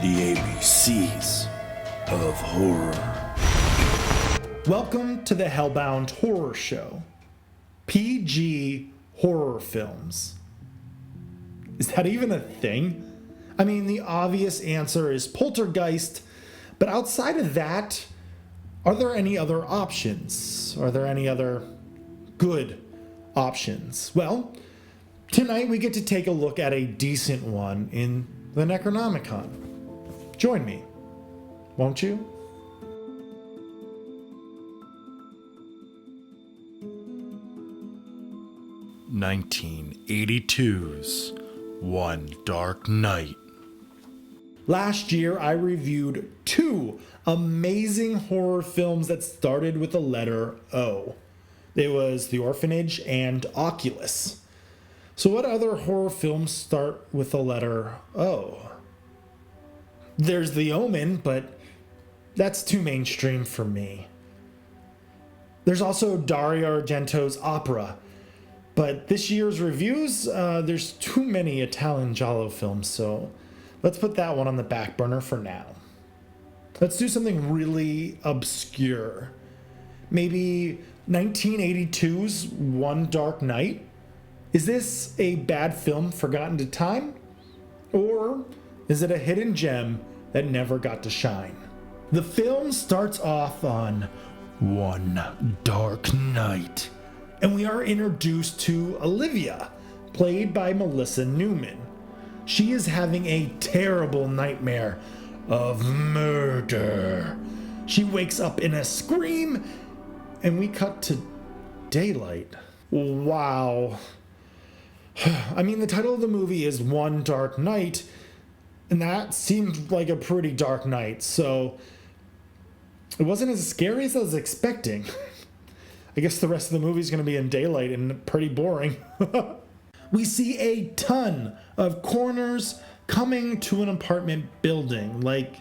The ABCs of horror. Welcome to the HellBound Horror Show. PG horror films. Is that even a thing? I mean, the obvious answer is Poltergeist, but outside of that, are there any other options? Are there any other good options? Well, tonight we get to take a look at a decent one in the Necronomicon. Join me, won't you? (1982's) One Dark Night. Last year, I reviewed two amazing horror films that started with the letter O. It was The Orphanage and Oculus. So what other horror films start with the letter O? There's The Omen, but that's too mainstream for me. There's also Dario Argento's Opera, but this year's reviews, there's too many Italian giallo films, so let's put that one on the back burner for now. Let's do something really obscure. Maybe 1982's One Dark Night? Is this a bad film forgotten to time? Or is it a hidden gem that never got to shine? The film starts off on One Dark Night, and we are introduced to Olivia, played by Melissa Newman. She is having a terrible nightmare of murder. She wakes up in a scream, and we cut to daylight. Wow. I mean, the title of the movie is One Dark Night, and that seemed like a pretty dark night, so it wasn't as scary as I was expecting. I guess the rest of the movie is going to be in daylight and pretty boring. We see a ton of coroners coming to an apartment building, like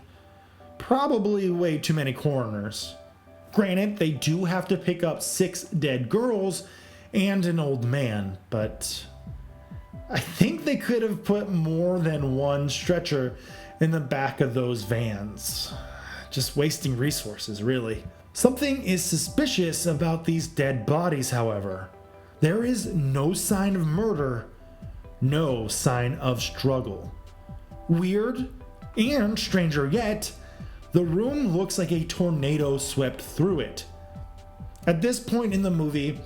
probably way too many coroners. Granted, they do have to pick up 6 dead girls and an old man, but I think they could have put more than one stretcher in the back of those vans. Just wasting resources, really. Something is suspicious about these dead bodies, however. There is no sign of murder, no sign of struggle. Weird, and stranger yet, the room looks like a tornado swept through it. At this point in the movie,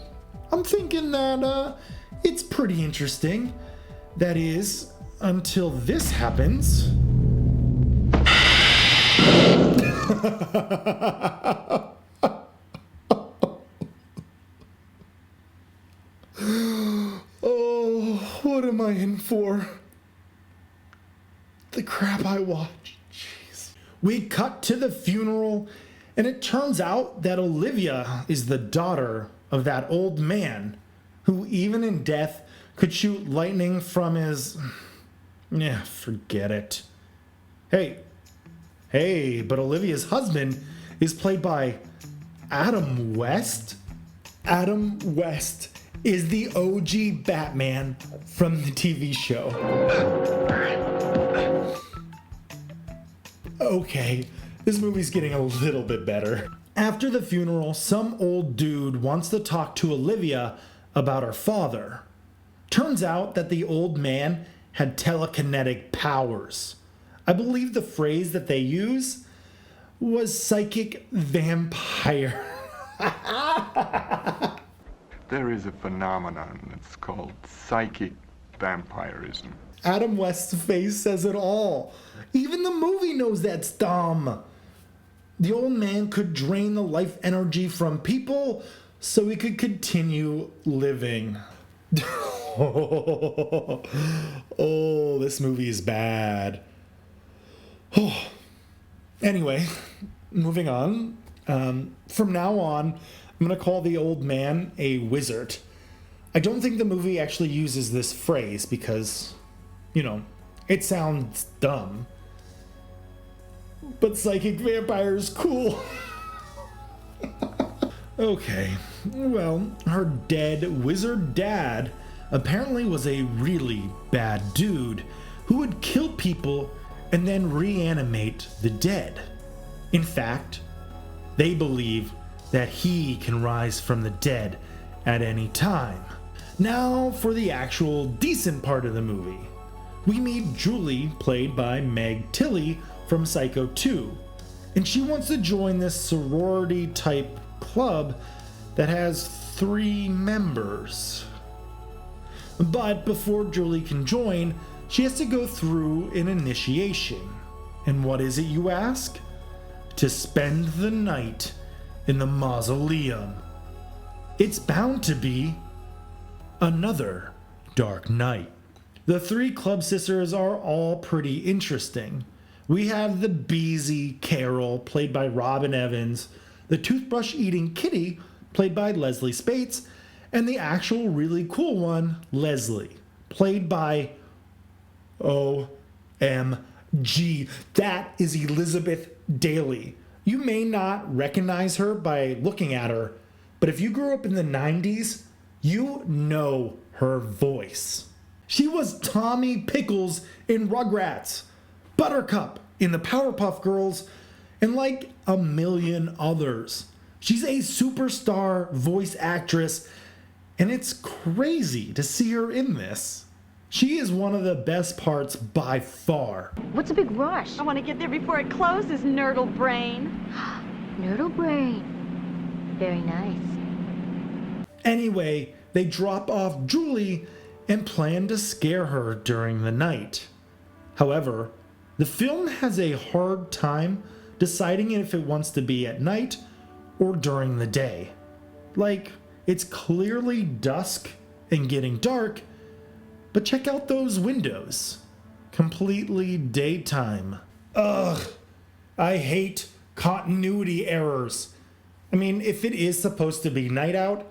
I'm thinking that it's pretty interesting. That is, until this happens. Oh, what am I in for? The crap I watch. Jeez. We cut to the funeral, and it turns out that Olivia is the daughter of that old man who, even in death, could shoot lightning from his... Yeah, forget it. Hey, but Olivia's husband is played by Adam West? Adam West is the OG Batman from the TV show. Okay, this movie's getting a little bit better. After the funeral, some old dude wants to talk to Olivia about her father. Turns out that the old man had telekinetic powers. I believe the phrase that they use was psychic vampire. There is a phenomenon that's called psychic vampirism. Adam West's face says it all. Even the movie knows that's dumb. The old man could drain the life energy from people so he could continue living. Oh, this movie is bad. Anyway, moving on. From now on, I'm going to call the old man a wizard. I don't think the movie actually uses this phrase because, it sounds dumb. But psychic vampire is cool. Okay, well, her dead wizard dad apparently was a really bad dude who would kill people and then reanimate the dead. In fact, they believe that he can rise from the dead at any time. Now for the actual decent part of the movie. We meet Julie, played by Meg Tilly from Psycho 2, and she wants to join this sorority type club that has 3 members. But before Julie can join, she has to go through an initiation. And what is it, you ask? To spend the night in the mausoleum. It's bound to be another dark night. The 3 club sisters are all pretty interesting. We have the Beezy Carol, played by Robin Evans, the toothbrush eating Kitty, played by Leslie Spates, and the actual really cool one, Leslie, played by OMG. That is Elizabeth Daly. You may not recognize her by looking at her, but if you grew up in the 90s, you know her voice. She was Tommy Pickles in Rugrats, Buttercup in the Powerpuff Girls, and like a million others. She's a superstar voice actress, and it's crazy to see her in this. She is one of the best parts by far. What's a big rush? I want to get there before it closes, Nurdle Brain. Nurdle Brain. Very nice. Anyway, they drop off Julie and plan to scare her during the night. However, the film has a hard time deciding if it wants to be at night or during the day. Like, it's clearly dusk and getting dark, but check out those windows. Completely daytime. Ugh, I hate continuity errors. I mean, if it is supposed to be night out,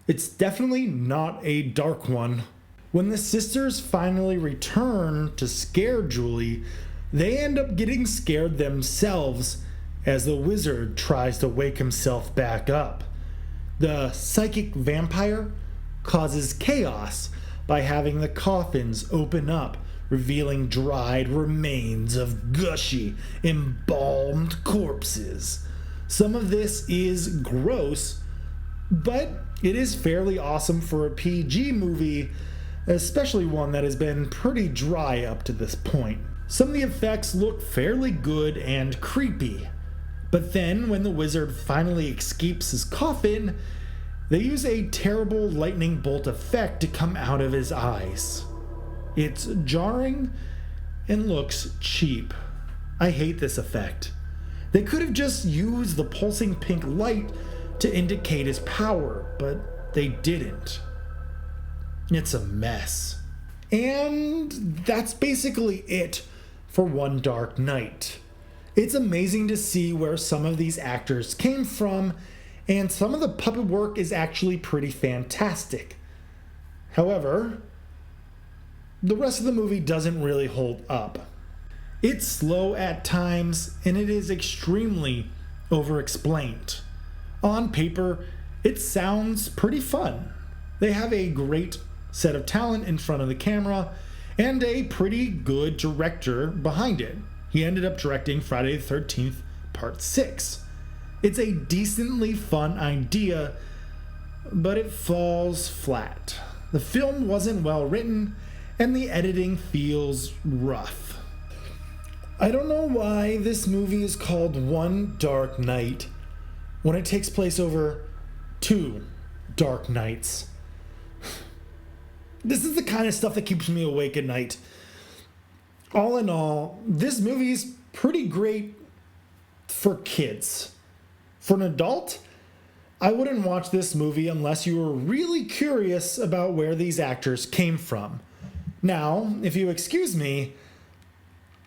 it's definitely not a dark one. When the sisters finally return to scare Julie, they end up getting scared themselves as the wizard tries to wake himself back up. The psychic vampire causes chaos by having the coffins open up, revealing dried remains of gushy, embalmed corpses. Some of this is gross, but it is fairly awesome for a PG movie, especially one that has been pretty dry up to this point. Some of the effects look fairly good and creepy, but then when the wizard finally escapes his coffin, they use a terrible lightning bolt effect to come out of his eyes. It's jarring and looks cheap. I hate this effect. They could have just used the pulsing pink light to indicate his power, but they didn't. It's a mess. And that's basically it for One Dark Night. It's amazing to see where some of these actors came from, and some of the puppet work is actually pretty fantastic. However, the rest of the movie doesn't really hold up. It's slow at times, and it is extremely over-explained. On paper, it sounds pretty fun. They have a great set of talent in front of the camera, and a pretty good director behind it. He ended up directing Friday the 13th Part 6. It's a decently fun idea, but it falls flat. The film wasn't well written, and the editing feels rough. I don't know why this movie is called One Dark Night when it takes place over 2 dark nights. This is the kind of stuff that keeps me awake at night. All in all, this movie is pretty great for kids. For an adult, I wouldn't watch this movie unless you were really curious about where these actors came from. Now, if you excuse me,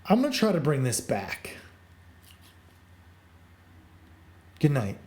I'm going to try to bring this back. Good night.